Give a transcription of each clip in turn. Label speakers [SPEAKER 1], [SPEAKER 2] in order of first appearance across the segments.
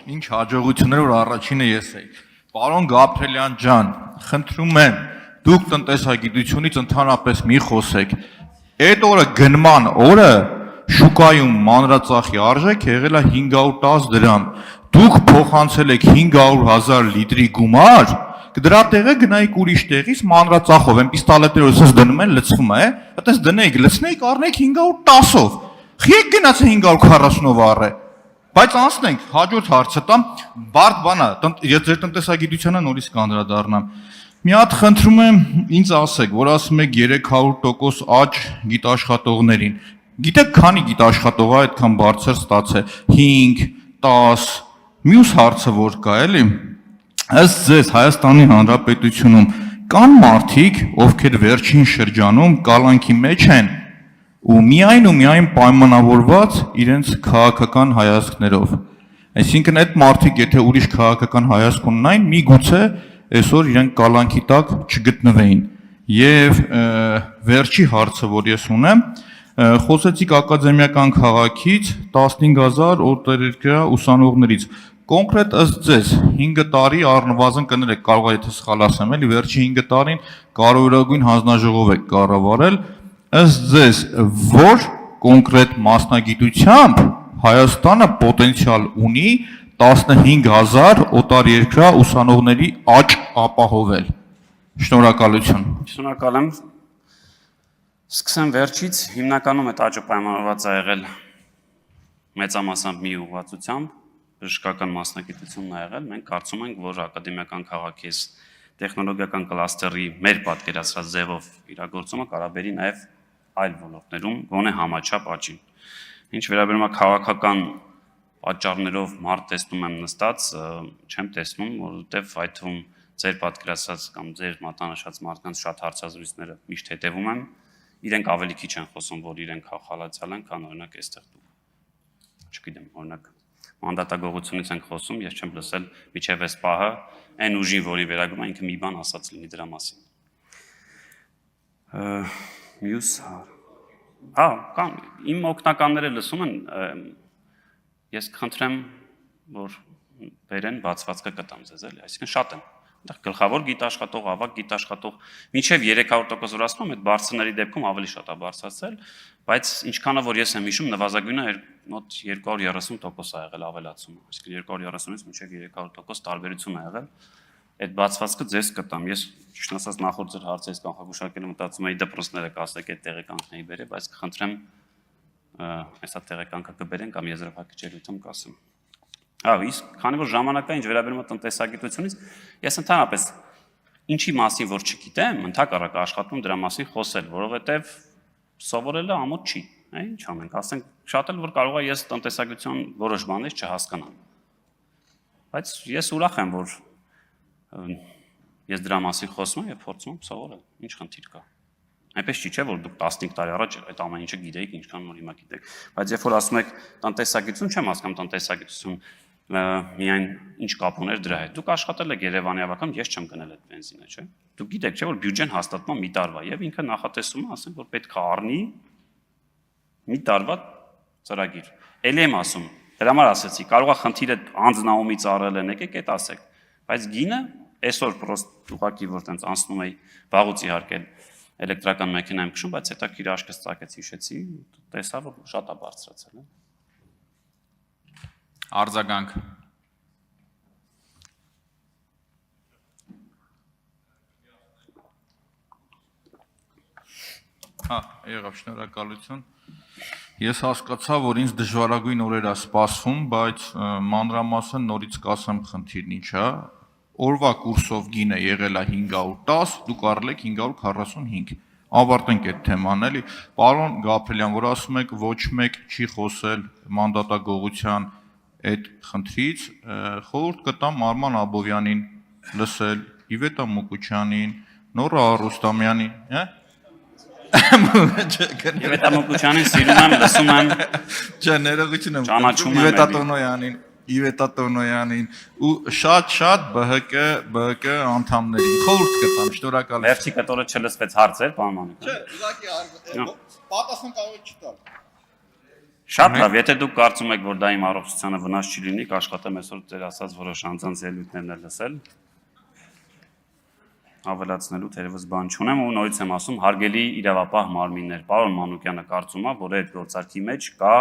[SPEAKER 1] Ինչ հաջողություններ, որ առաջինը ես էի։ Պարոն Գաբրելյան ջան, խնդրում եմ, դուք տնտեսագիտությունից ընդհանրապես մի խոսեք։ Այդ օրը գնման օրը շուկայում մանրածախի արժեք եղել է 510 դրամ։ Դուք փոխանցել եք 500,000 լիտրի գումար, դրա տեղը գնայիք ուրիշ տեղից մանրածախով, այն պիստոլետներով սս դնում են, լցվում է, այդպես դնեիք, լցնեիք, առնեիք 510-ով։ Ղիեք գնացել 540-ով առե։ Բայց անցնենք, հաջորդ հարցը տամ, բարդ բան է, ես ձեր տնտեսագիտությանը նորից կանդրադառնամ։ Մի հատ խնդրում եմ ինձ ասեք, որ ասում եք 300% աճ գիտաշխատողներին։ Գիտեք, քանի գիտաշխատողը այդքան բարձր ստացել, 5, 10, մյուս հարցը որ կա, էլի։ Ըստ ձեզ Հայաստանի Հանրապետությունում կան մարդիկ, ովքեր վերջին շրջանում կալանքի մեջ են ու միայն պայմանավորված իրենց քաղաքական հայացքներով։ Այսինքն այդ մարդիկ, եթե ուրիշ քաղաքական հայացք ունենային, միգուցե այսօր իրենք կալանքի տակ չգտնվեին։ Եվ վերջի հարցը, որ ես ունեմ, խոսեցիք ակադեմիական քաղաքից 15,000 օտարերկրյա ուսանողներից։ Կոնկրետ ըստ ձեզ 5 տարի առնվազն կներեք, կարող է եթե սխալ ասեմ, էլի վերջի 5 տարին կարևորագույն հանձնաժողով եք կառավարել, ըստ ձեզ որ կոնկրետ մասնագիտությամբ Հայաստանը պոտենցիալ ունի 15,000 օտարերկրյա ուսանողների աճ ապահովել։ Շնորհակալություն։
[SPEAKER 2] Շնորհակալ եմ։ Սկսեմ վերջից, հիմնականում այդ աճը պայմանավորված է եղել մեծամասամբ մի ուղղվածությամբ, բժշկական մասնագիտությունն է եղել, մենք կարծում ենք, որ ակադեմիական քաղաքից տեխնոլոգիական կլաստերի մեր պատկերացրած ձևով իրագործումը կարաբերի նաև այլ ոլորտներում, գոնե համաչափ աճին։ Ինչ վերաբերում է քաղաքական պատճառներով մարդ տեսնում եմ նստած, չեմ տեսնում, որովհետև այդ թվում ձեր պատկերացրած կամ ձեր մատնանշած մարդկանց շատ հարցազրույցները միշտ հետևում եմ, իրենք ավելի քիչ են խոսում, որ իրենք խալացյալ են, քան օրինակ այստեղ դուք։ Չգիտեմ, օրինակ մանդատագողությունից ենք խոսում, ես չեմ լսել միջև այս պահը, այն ուժին, որի վերագրում է ինքը մի բան ասած լինի դրա մասին։ Մյուս կան, իմ օգնականները լսում են, ես կխնդրեմ, որ բերեն բացվածքը կտամ ձեզ, էլի, այսինքն շատ են։ Գլխավոր գիտաշխատող, ավագ գիտաշխատող, մինչև 300% որ ասում եմ, այդ բարձրների դեպքում ավելի շատ է բարձրացել, բայց ինչքանը որ ես եմ հիշում, նվազագույնը մոտ 230% է եղել ավելացումը, այսինքն 230-ից մինչև 300% տարբերություն է եղել։ Այդ բացվածքը ձեզ կտամ, ես ճիշտ ասած նախորդ ձեր հարցերից կանխագուշակելու մտածում էի դպրոցները կասեք այդ տեղեկանքների բերե, բայց կխնդրեմ այսա տեղեկանքը կբերեն կամ եզրափակիչելույթում կասեմ։ Իսկ քանի որ ժամանակը ինչ վերաբերում է տնտեսագիտությունից, ես ընդհանրապես ինչի մասին որ չգիտեմ, ընդհակառակը աշխատում դրա մասին խոսել, որովհետև սովորելը ամոթ չի, ինչ անենք, ասենք շատ էլ որ կարող է ես տնտեսագիտության որոշ բաներ չհասկանամ։ Բայց ես ուրախ եմ, որ ես դրա մասին խոսում եմ եւ փորձում եմ սովորել, ինչ խնդիր կա։ Այնպես չի, չէ՞ որ դուք 15 տարի առաջ այդ ամեն ինչը գիտեիք, ինչքան որ հիմա գիտեք։ Բայց երբ որ ասում եք տնտեսագիտություն, չեմ հասկանում տնտեսագիտություն միայն ինչ կապ ուներ դրա հետ։ Դուք աշխատել եք Երևանի ավական, ես չեմ գնել այդ բենզինը, չէ՞։ Դուք գիտեք, չէ՞ որ բյուջեն հաստատվում մի տարվա եւ ինքը նախատեսում է, ասենք որ պետք է առնի մի տարվա ծրագիր։ Էլի եմ ասում, դրա համար ասեցի, կարող է խնդիրը անձնաումից առել են, եկեք այդ ասեք։ Բայց գինը այսօր պրոստ ուղակի որ տենց անցնում էի վաղուց իհարկե էլեկտրական մեքենայում քշում, բայց հետաքրքիր աշկս ծակեց հիշեցի, տեսա որ շատ է բարձրացել, է։
[SPEAKER 1] Արձագանք։ Եղավ, շնորհակալություն։ Ես հասկացա, որ ինձ դժվարագույն օրեր է սպասվում, բայց մանրամասն նորից կասեմ խնդիրն ինչ է։ Օրվա կուրսով գինը եղել է 510, դուք առել եք 545։ Ավարտենք այդ թեման, էլի։ Պարոն Գաբրելյան, որ ասում եք ոչ մեկ չի խոսել մանդատագողության այդ խնդրից, խորհուրդ կտամ Արման Աբովյանին լսել, Իվետա Մուկուչյանին, Նորա Ռուստամյանին,
[SPEAKER 2] Իվետա Մուկուչյանին սիրում եմ, լսում եմ,
[SPEAKER 1] չէ, ներողություն եմ,
[SPEAKER 2] ճանաչում եմ
[SPEAKER 1] Իվետա Տոնոյանին ու շատ ԲՀԿ անդամներին խորհուրդ կտամ, շնորհակալություն։
[SPEAKER 2] Վերջի կտորը չլսվեց հարցեր, պարոն Մանուկյան։
[SPEAKER 1] Չէ, ուղղակի պատասխան կարող չտալ։
[SPEAKER 2] Շատ լավ, եթե դուք կարծում եք, որ դա իմ առողջությանը վնաս չի լինի, կաշխատեմ այսօր ձեր ասած որոշ անձանց ելույթներն լսել։ Ավելացնելու թերևս բան չունեմ ու նորից եմ ասում, հարգելի իրավապահ մարմիններ, պարոն Մանուկյանը կարծում է, որ այդ գործարքի մեջ կա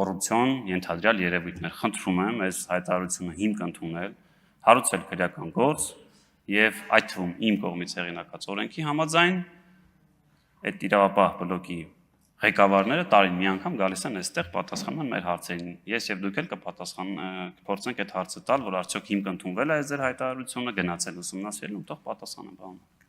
[SPEAKER 2] կոռուպցիոն ենթադրյալ երևույթներ։ Խնդրում եմ այս հայտարարությունը հիմք ընդունել, հարուցել քրեական գործ եւ այդ թվում իմ կողմից հեղինակած օրենքի համաձայն այդ իրավապահ բլոկի ղեկավարները տարին մի անգամ գալիս են այստեղ պատասխանան մեր հարցերին։ Ես եւ դուք էլ կփորձենք այդ հարցը տալ, որ արդյոք հիմք ընդունվել է ձեր հայտարարությունը, գնացել ուսումնասիրել ու թող պատասխանեն բանը։